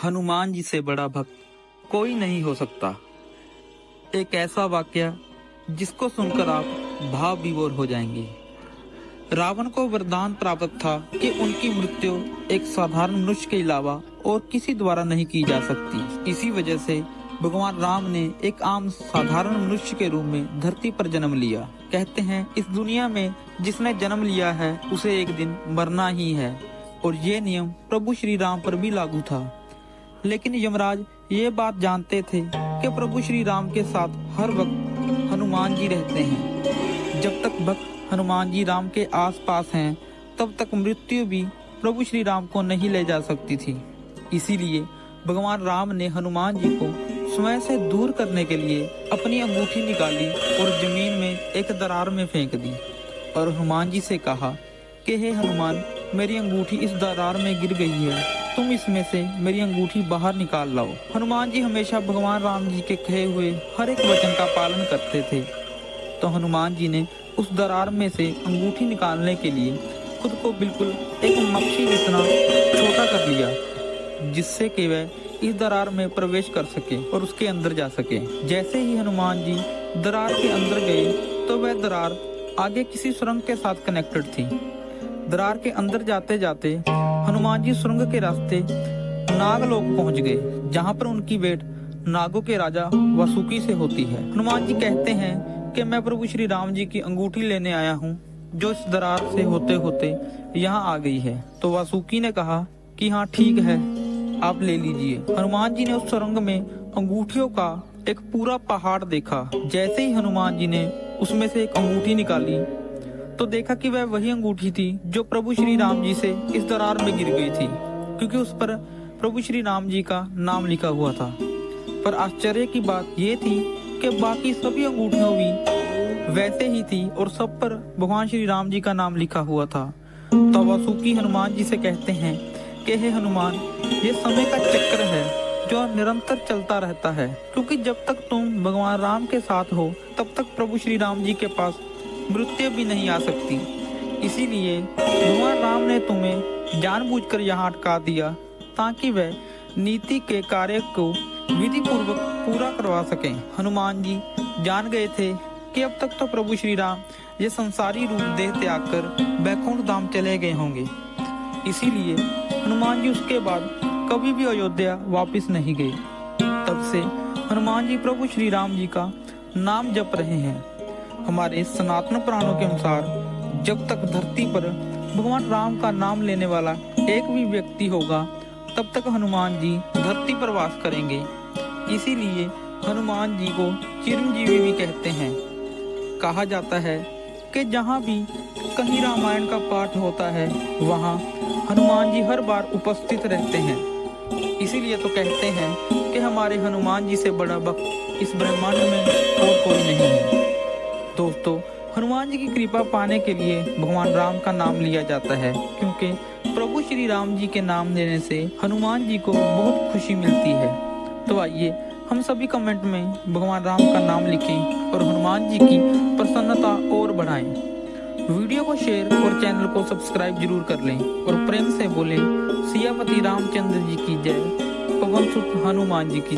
हनुमान जी से बड़ा भक्त कोई नहीं हो सकता। एक ऐसा वाक्य जिसको सुनकर आप भाव विभोर हो जाएंगे। रावण को वरदान प्राप्त था कि उनकी मृत्यु एक साधारण मनुष्य के अलावा और किसी द्वारा नहीं की जा सकती। इसी वजह से भगवान राम ने एक आम साधारण मनुष्य के रूप में धरती पर जन्म लिया। कहते हैं इस दुनिया में जिसने जन्म लिया है उसे एक दिन मरना ही है, और ये नियम प्रभु श्री राम पर भी लागू था। लेकिन यमराज ये बात जानते थे कि प्रभु श्री राम के साथ हर वक्त हनुमान जी रहते हैं। जब तक भक्त हनुमान जी राम के आसपास हैं, तब तक मृत्यु भी प्रभु श्री राम को नहीं ले जा सकती थी। इसीलिए भगवान राम ने हनुमान जी को स्वयं से दूर करने के लिए अपनी अंगूठी निकाली और जमीन में एक दरार में फेंक दी और हनुमान जी से कहा कि हे हनुमान, मेरी अंगूठी इस दरार में गिर गई है, तुम इसमें से मेरी अंगूठी बाहर निकाल लाओ। हनुमान जी हमेशा भगवान राम जी के कहे हुए हर एक वचन का पालन करते थे। तो हनुमान जी ने उस दरार में से अंगूठी निकालने के लिए खुद को बिल्कुल एक मक्खी जितना छोटा कर लिया, जिससे कि वह इस दरार में प्रवेश कर सके और उसके अंदर जा सके। जैसे ही हनुमान जी दरार के अंदर गए तो वह दरार आगे किसी सुरंग के साथ कनेक्टेड थी। दरार के अंदर जाते जाते हनुमान जी सुरंग के रास्ते नागलोक पहुंच गए, जहां पर उनकी भेंट नागों के राजा वासुकी से होती है। हनुमान जी कहते हैं कि मैं प्रभु श्री राम जी की अंगूठी लेने आया हूं, जो इस दरार से होते होते यहाँ आ गई है। तो वासुकी ने कहा कि हाँ ठीक है, आप ले लीजिए। हनुमान जी ने उस सुरंग में अंगूठियों का एक पूरा पहाड़ देखा। जैसे ही हनुमान जी ने उसमें से एक अंगूठी निकाली तो देखा कि वह वही अंगूठी थी जो प्रभु श्री राम जी से इस दरार में गिर गई थी, क्योंकि उस पर प्रभु श्री राम जी का नाम लिखा हुआ था। पर आश्चर्य की बात ये थी कि बाकी सभी अंगूठियों भी वैसे ही थी और सब पर भगवान श्री राम जी का नाम लिखा हुआ था। तो वासुकी हनुमान जी से कहते हैं कि हे हनुमान, ये समय का चक्र है जो निरंतर चलता रहता है, क्योंकि जब तक तुम भगवान राम के साथ हो तब तक प्रभु श्री राम जी के पास मृत्यु भी नहीं आ सकती। इसीलिए भगवान राम ने तुम्हें जानबूझकर यहाँ अटका दिया ताकि वह नीति के कार्य को विधि पूर्वक पूरा करवा सके। हनुमान जी जान गए थे कि अब तक तो प्रभु श्री राम ये संसारी रूप देह त्याग कर बैकुंठ धाम चले गए होंगे। इसीलिए हनुमान जी उसके बाद कभी भी अयोध्या वापस नहीं गए। तब से हनुमान जी प्रभु श्री राम जी का नाम जप रहे हैं। हमारे सनातन पुराणों के अनुसार जब तक धरती पर भगवान राम का नाम लेने वाला एक भी व्यक्ति होगा, तब तक हनुमान जी धरती पर वास करेंगे। इसीलिए हनुमान जी को चिरंजीवी भी कहते हैं। कहा जाता है कि जहाँ भी कहीं रामायण का पाठ होता है वहाँ हनुमान जी हर बार उपस्थित रहते हैं। इसीलिए तो कहते हैं कि हमारे हनुमान जी से बड़ा भक्त इस ब्रह्मांड में और कोई नहीं है। दोस्तों, हनुमान जी की कृपा पाने के लिए भगवान राम का नाम लिया जाता है, क्योंकि प्रभु श्री राम जी के नाम लेने से हनुमान जी को बहुत खुशी मिलती है। तो आइए हम सभी कमेंट में भगवान राम का नाम लिखें और हनुमान जी की प्रसन्नता और बढ़ाएं। वीडियो को शेयर और चैनल को सब्सक्राइब जरूर कर लें और प्रेम से बोलें सियापति रामचंद्र जी की जय, पवन सुत हनुमान जी की।